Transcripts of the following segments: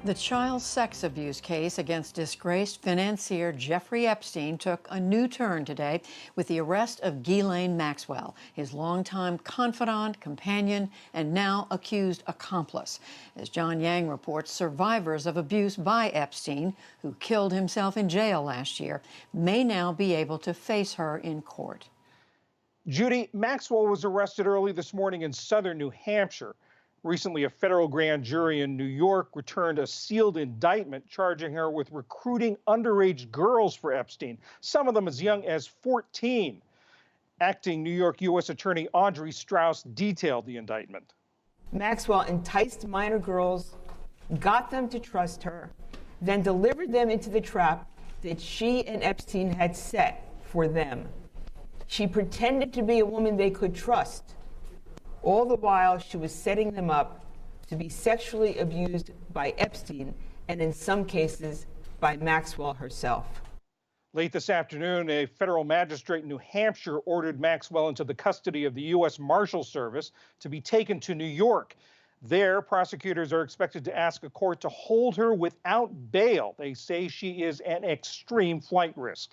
The child sex abuse case against disgraced financier Jeffrey Epstein took a new turn today with the arrest of Ghislaine Maxwell, his longtime confidant, companion, and now accused accomplice. As John Yang reports, survivors of abuse by Epstein, who killed himself in jail last year, may now be able to face her in court. Judy, Maxwell was arrested early this morning in southern New Hampshire. Recently, a federal grand jury in New York returned a sealed indictment charging her with recruiting underage girls for Epstein, some of them as young as 14. Acting New York U.S. Attorney Audrey Strauss detailed the indictment. Maxwell enticed minor girls, got them to trust her, then delivered them into the trap that she and Epstein had set for them. She pretended to be a woman they could trust. All the while, she was setting them up to be sexually abused by Epstein, and in some cases, by Maxwell herself. Late this afternoon, a federal magistrate in New Hampshire ordered Maxwell into the custody of the U.S. Marshal Service to be taken to New York. There, prosecutors are expected to ask a court to hold her without bail. They say she is an extreme flight risk.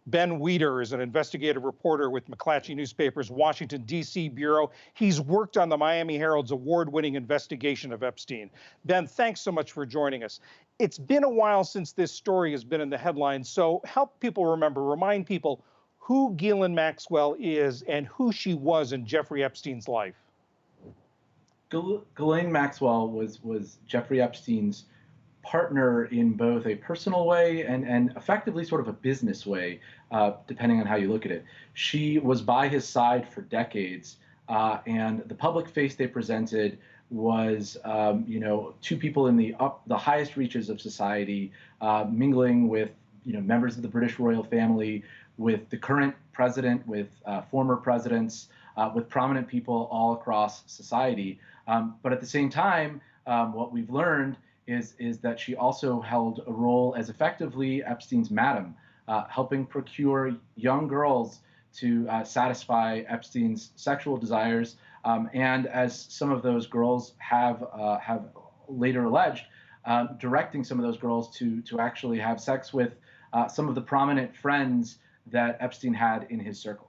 Ben Weider is an investigative reporter with McClatchy Newspaper's Washington, D.C. bureau. He's worked on the Miami Herald's award-winning investigation of Epstein. Ben, thanks so much for joining us. It's been a while since this story has been in the headlines, so help people remind people who Ghislaine Maxwell is and who she was in Jeffrey Epstein's life. Ghislaine Maxwell was Jeffrey Epstein's partner in both a personal way and effectively sort of a business way, depending on how you look at it. She was by his side for decades, and the public face they presented was, two people in the highest reaches of society, mingling with, members of the British royal family, with the current president, with former presidents, with prominent people all across society. But at the same time, what we've learned is that she also held a role as effectively Epstein's madam, helping procure young girls to satisfy Epstein's sexual desires, and as some of those girls have later alleged, directing some of those girls to actually have sex with some of the prominent friends that Epstein had in his circle.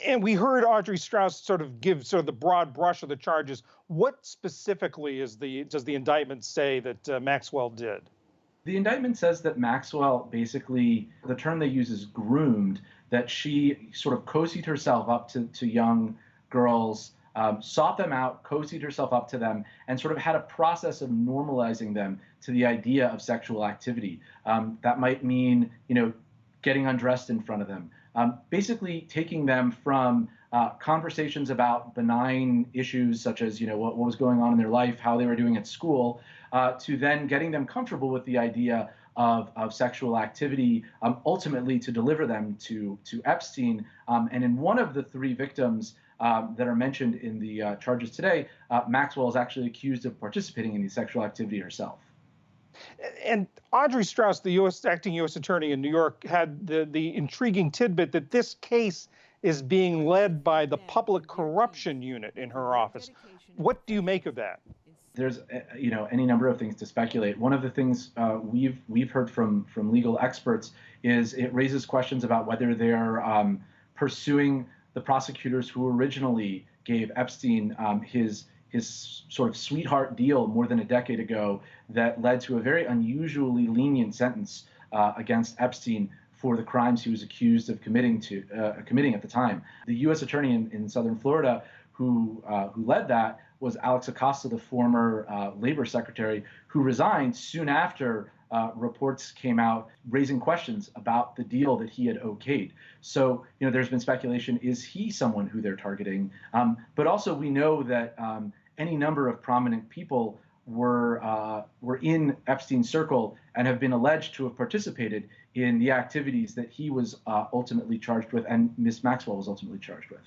And we heard Audrey Strauss sort of give sort of the broad brush of the charges. What specifically does the indictment say that Maxwell did? The indictment says that Maxwell basically, the term they use is groomed, that she sort of cozied herself up to young girls, sought them out, cozied herself up to them, and sort of had a process of normalizing them to the idea of sexual activity. That might mean, getting undressed in front of them. Basically taking them from conversations about benign issues such as what was going on in their life, how they were doing at school, to then getting them comfortable with the idea of sexual activity, ultimately to deliver them to Epstein. And in one of the three victims that are mentioned in the charges today, Maxwell is actually accused of participating in the sexual activity herself. And Audrey Strauss, the acting U.S. attorney in New York, had the intriguing tidbit that this case is being led by the public corruption unit in her office. What do you make of that? There's any number of things to speculate. One of the things we've heard from legal experts is it raises questions about whether they're pursuing the prosecutors who originally gave Epstein his sort of sweetheart deal more than a decade ago that led to a very unusually lenient sentence against Epstein for the crimes he was accused of committing at the time. The U.S. attorney in southern Florida who led that was Alex Acosta, the former labor secretary, who resigned soon after reports came out raising questions about the deal that he had okayed. So, there's been speculation, is he someone who they're targeting? But also we know that any number of prominent people were in Epstein's circle and have been alleged to have participated in the activities that he was ultimately charged with and Ms. Maxwell was ultimately charged with.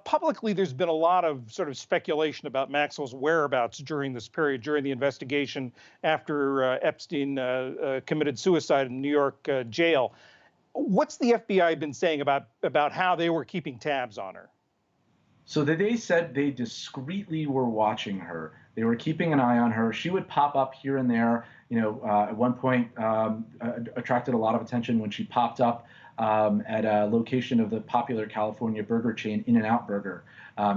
Publicly, there's been a lot of sort of speculation about Maxwell's whereabouts during this period, during the investigation after Epstein committed suicide in New York jail. What's the FBI been saying about how they were keeping tabs on her? So they said they discreetly were watching her. They were keeping an eye on her. She would pop up here and there. At one point, attracted a lot of attention when she popped up at a location of the popular California burger chain In-N-Out Burger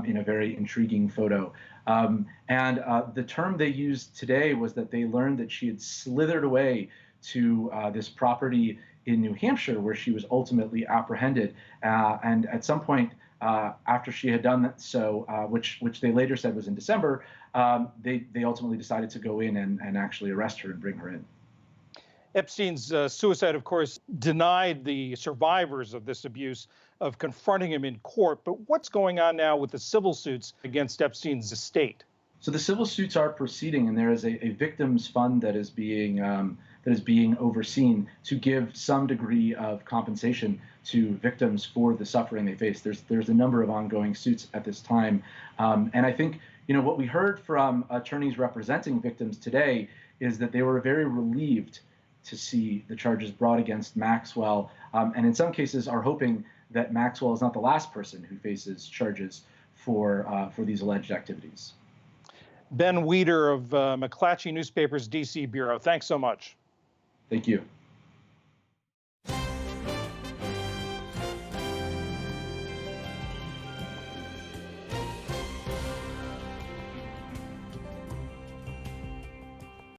in a very intriguing photo. And the term they used today was that they learned that she had slithered away to this property in New Hampshire, where she was ultimately apprehended. And at some point after she had done that, which they later said was in December, they ultimately decided to go in and actually arrest her and bring her in. Epstein's suicide, of course, denied the survivors of this abuse of confronting him in court. But what's going on now with the civil suits against Epstein's estate? So the civil suits are proceeding, and there is a victims fund that is being overseen to give some degree of compensation to victims for the suffering they face. There's a number of ongoing suits at this time, and I think what we heard from attorneys representing victims today is that they were very relieved to see the charges brought against Maxwell, and in some cases are hoping that Maxwell is not the last person who faces charges for these alleged activities. Ben Weider of McClatchy Newspaper's DC Bureau, thanks so much. Thank you.